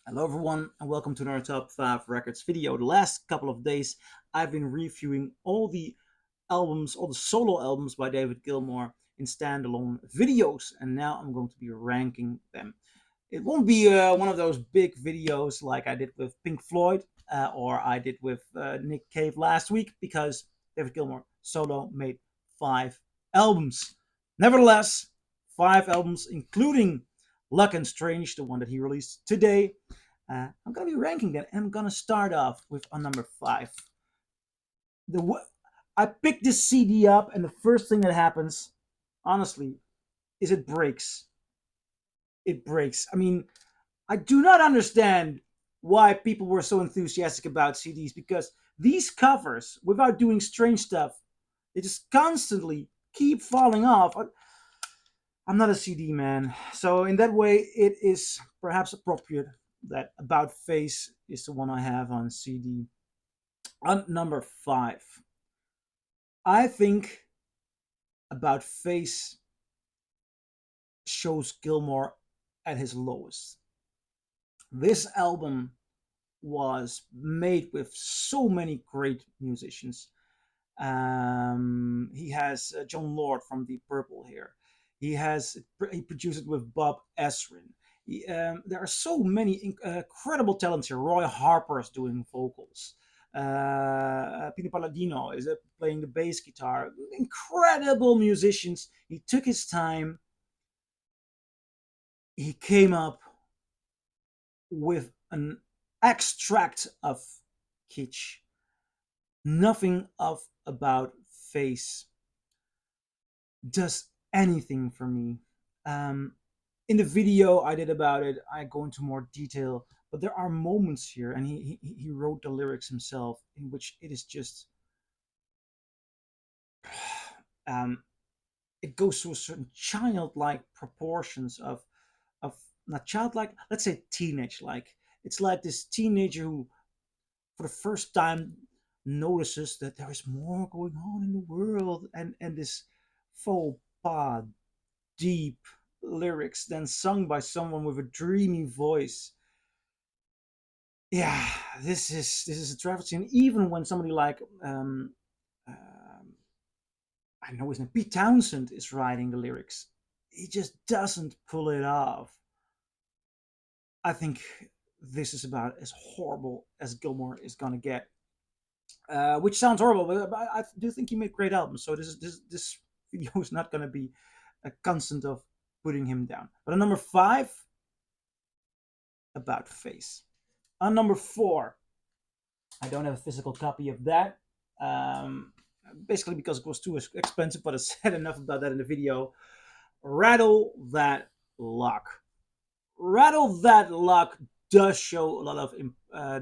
Hello everyone and welcome to another Top 5 Records video. The last couple of days I've been reviewing all the albums, all the solo albums by David Gilmour in standalone videos, and now I'm going to be ranking them. It won't be one of those big videos like I did with Pink Floyd or I did with Nick Cave last week, because David Gilmour solo made 5 albums. Nevertheless, 5 albums including Luck and Strange, the one that he released today. I'm going to be ranking that, and I'm going to start off with on number 5. The I picked this CD up, and the first thing that happens, honestly, is it breaks. It breaks. I mean, I do not understand why people were so enthusiastic about CDs, because these covers, without doing strange stuff, they just constantly keep falling off. I'm not a CD man, so in that way, it is perhaps appropriate that About Face is the one I have on CD. On number 5, I think About Face shows Gilmour at his lowest. This album was made with so many great musicians. He has John Lord from Deep Purple here. He produced it with Bob Ezrin. There are so many incredible talents here. Roy Harper is doing vocals. Pino Palladino is playing the bass guitar. Incredible musicians. He took his time. He came up with an extract of kitsch. Nothing of About Face does anything for me. Um, in the video I did about it, I go into more detail, but there are moments here, and he wrote the lyrics himself, in which it is just um, it goes to a certain childlike proportions of not childlike, let's say teenage like. It's like this teenager who, for the first time, notices that there is more going on in the world, and this faux pas deep lyrics then sung by someone with a dreamy voice. Yeah, this is a travesty. And even when somebody like I know his name, Pete Townsend, is writing the lyrics, he just doesn't pull it off. I think this is about as horrible as Gilmour is gonna get, which sounds horrible, but I do think he made great albums. So this video is not gonna be a constant of putting him down. But on number 5, About Face. On number 4, I don't have a physical copy of that. Basically because it was too expensive, but I said enough about that in the video. Rattle That Luck. Rattle That Luck does show a lot of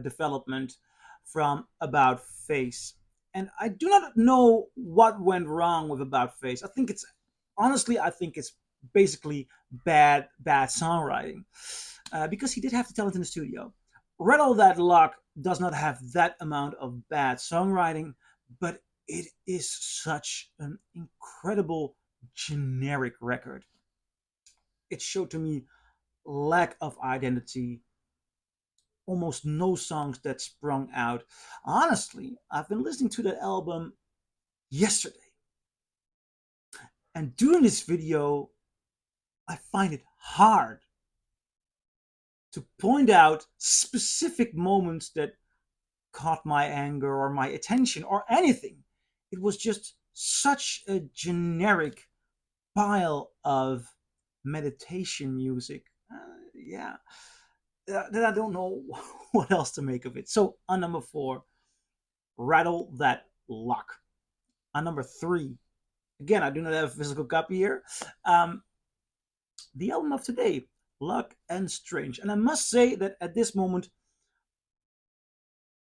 development from About Face. And I do not know what went wrong with About Face. I think it's basically bad songwriting, because he did have the talent in the studio. Rattle That Luck does not have that amount of bad songwriting, but it is such an incredible generic record. It showed to me lack of identity, almost no songs that sprung out. Honestly, I've been listening to that album yesterday, and doing this video, I find it hard to point out specific moments that caught my anger or my attention or anything. It was just such a generic pile of meditation music. Yeah, that I don't know what else to make of it. So on number 4, Rattle That Luck. On number 3, again, I do not have a physical copy here. Um, the album of today, Luck and Strange. And I must say that at this moment,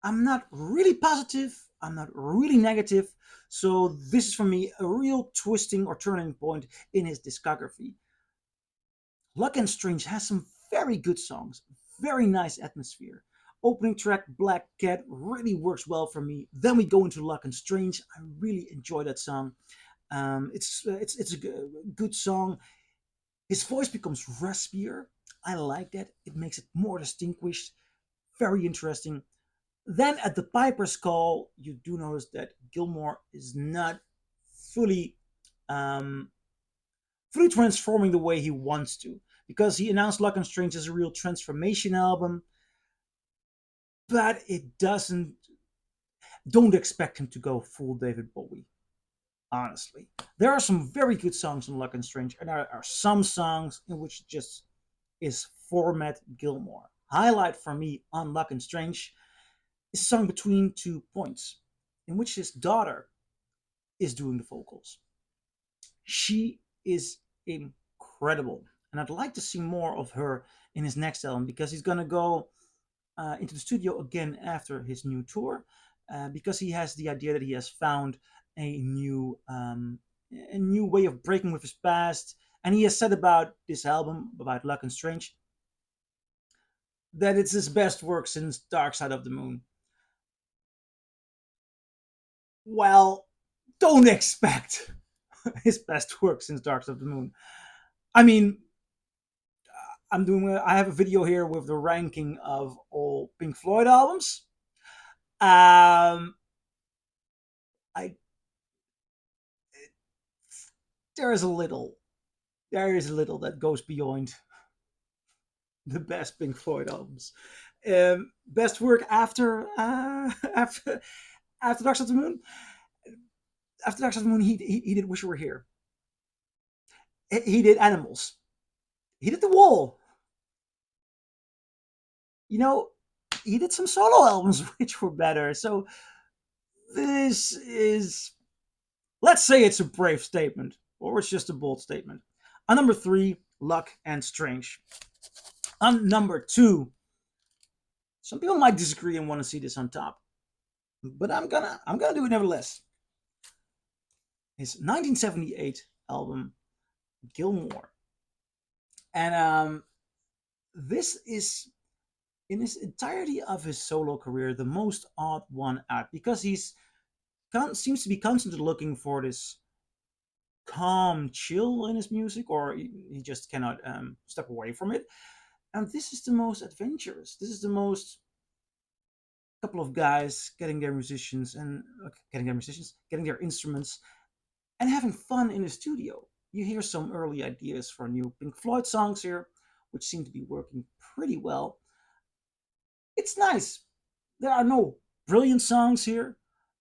I'm not really positive. I'm not really negative. So this is for me a real twisting or turning point in his discography. Luck and Strange has some very good songs, very nice atmosphere. Opening track Black Cat really works well for me. Then we go into Luck and Strange. I really enjoy that song. It's a good song. His voice becomes raspier. I like that. It makes it more distinguished, very interesting. Then at the Piper's Call, you do notice that Gilmour is not fully um, fully transforming the way he wants to, because he announced Luck and Strange as a real transformation album, but it doesn't. Don't expect him to go full David Bowie. Honestly, there are some very good songs on Luck and Strange, and there are some songs in which it just is format Gilmour. Highlight for me on Luck and Strange is a song Between Two Points, in which his daughter is doing the vocals. She is incredible, and I'd like to see more of her in his next album, because he's gonna go into the studio again after his new tour, because he has the idea that he has found a new way of breaking with his past, and he has said about this album, about Luck and Strange, that it's his best work since Dark Side of the Moon. Well, don't expect his best work since Dark Side of the Moon. I mean, I have a video here with the ranking of all Pink Floyd albums. Um, I there is a little, that goes beyond the best Pink Floyd albums. Best work after after Dark Side of the Moon. After Dark Side of the Moon, he did Wish You Were Here. He did Animals. He did The Wall. You know, he did some solo albums which were better. So this is, let's say it's a brave statement, or it's just a bold statement. On number 3, Luck and Strange. On number 2, some people might disagree and want to see this on top, but I'm gonna do it nevertheless. His 1978 album Gilmour, and this is, in his entirety of his solo career, the most odd one out, because he's seems to be constantly looking for this calm chill in his music, or he just cannot step away from it. And this is the most adventurous. This is the most couple of guys getting their musicians and getting their instruments and having fun in the studio. You hear some early ideas for new Pink Floyd songs here, which seem to be working pretty well. It's nice. There are no brilliant songs here,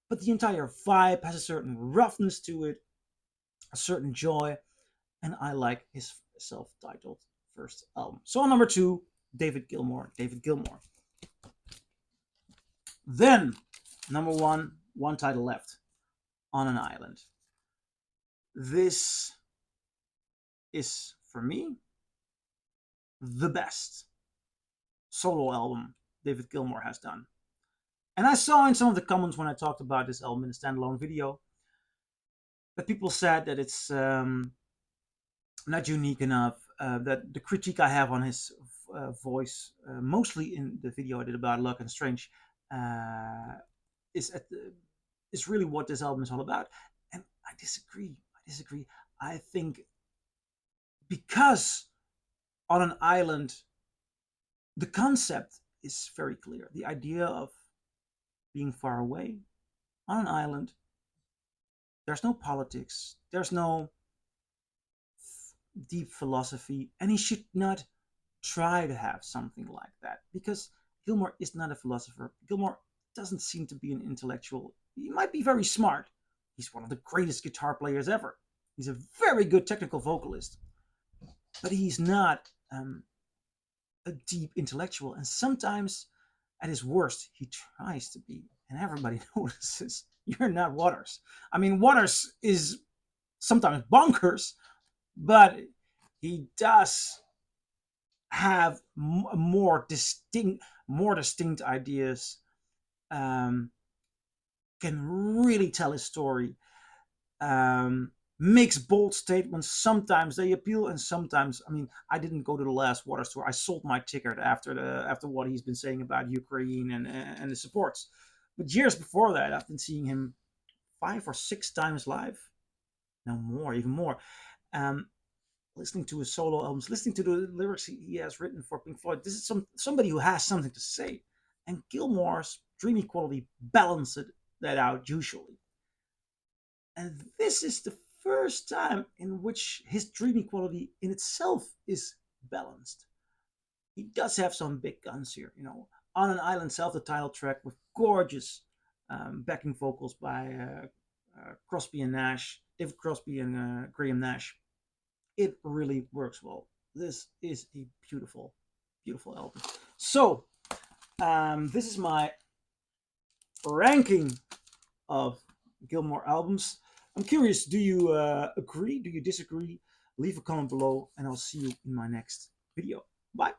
but the entire vibe has a certain roughness to it, a certain joy, and I like his self-titled first album. So on number 2, David Gilmour. Then number 1, one title left, On an Island. This is, for me, the best solo album David Gilmour has done. And I saw in some of the comments when I talked about this album in a standalone video that people said that it's not unique enough. That the critique I have on his voice, mostly in the video I did about Luck and Strange, is is really what this album is all about. And I disagree. I think because On an Island, the concept is very clear. The idea of being far away on an island. There's no politics. There's no deep philosophy, and he should not try to have something like that, because Gilmour is not a philosopher. Gilmour doesn't seem to be an intellectual. He might be very smart. He's one of the greatest guitar players ever. He's a very good technical vocalist, but he's not a deep intellectual. And sometimes, at his worst, he tries to be, and everybody notices. You're not Waters. I mean, Waters is sometimes bonkers, but he does have more distinct ideas. Can really tell his story. Makes bold statements. Sometimes they appeal, and sometimes, I mean, I didn't go to the last Waters tour. I sold my ticket after what he's been saying about Ukraine and the supports. But years before that, I've been seeing him 5 or 6 times live. No more, even more. Um, listening to his solo albums, listening to the lyrics he has written for Pink Floyd. This is somebody who has something to say, and Gilmour's dreamy quality balanced that out usually. And this is the first time in which his dreamy quality in itself is balanced. He does have some big guns here, you know. On an Island Self, the title track with gorgeous backing vocals by Crosby and Nash, David Crosby and Graham Nash. It really works well. This is a beautiful, beautiful album. So, this is my ranking of Gilmour albums. I'm curious, do you agree? Do you disagree? Leave a comment below, and I'll see you in my next video. Bye.